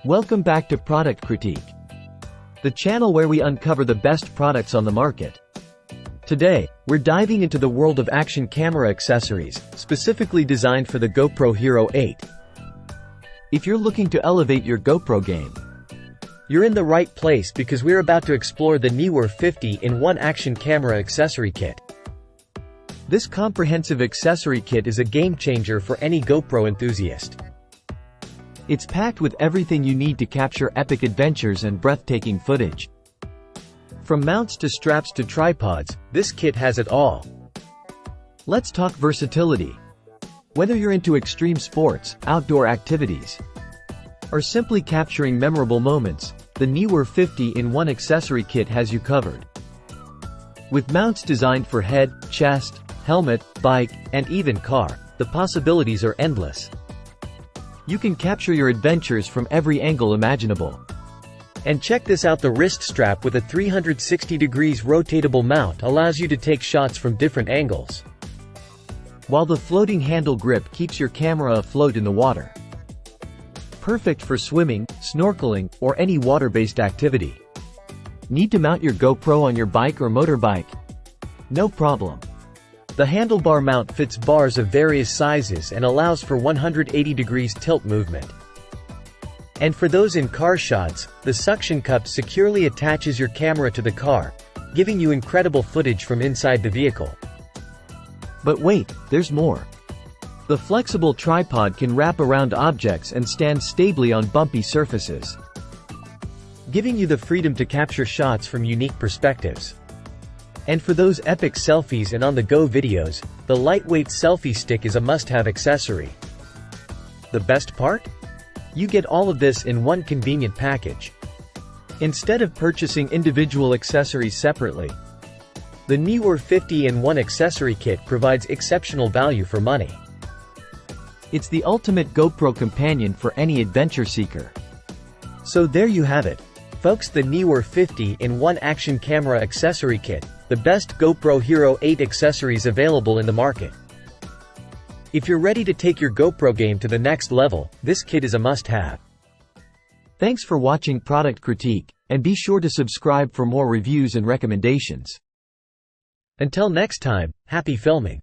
Welcome back to Product Critique, the channel where we uncover the best products on the market. Today, we're diving into the world of action camera accessories, specifically designed for the GoPro Hero 8. If you're looking to elevate your GoPro game, you're in the right place because we're about to explore the NEEWER 50-in-1 Action Camera Accessory Kit. This comprehensive accessory kit is a game-changer for any GoPro enthusiast. It's packed with everything you need to capture epic adventures and breathtaking footage. From mounts to straps to tripods, this kit has it all. Let's talk versatility. Whether you're into extreme sports, outdoor activities, or simply capturing memorable moments, the NEEWER 50-in-1 accessory kit has you covered. With mounts designed for head, chest, helmet, bike, and even car, the possibilities are endless. You can capture your adventures from every angle imaginable. And check this out, the wrist strap with a 360 degrees rotatable mount allows you to take shots from different angles, while the floating handle grip keeps your camera afloat in the water. Perfect for swimming, snorkeling, or any water-based activity. Need to mount your GoPro on your bike or motorbike? No problem. The handlebar mount fits bars of various sizes and allows for 180 degrees tilt movement. And for those in car shots, the suction cup securely attaches your camera to the car, giving you incredible footage from inside the vehicle. But wait, there's more. The flexible tripod can wrap around objects and stand stably on bumpy surfaces, giving you the freedom to capture shots from unique perspectives. And for those epic selfies and on-the-go videos, the lightweight selfie stick is a must-have accessory. The best part? You get all of this in one convenient package. Instead of purchasing individual accessories separately, the NEEWER 50-in-1 accessory kit provides exceptional value for money. It's the ultimate GoPro companion for any adventure seeker. So there you have it, folks, the NEEWER 50-in-1 Action Camera Accessory Kit, the best GoPro Hero 8 accessories available in the market. If you're ready to take your GoPro game to the next level, this kit is a must-have. Thanks for watching Product Critique, and be sure to subscribe for more reviews and recommendations. Until next time, happy filming!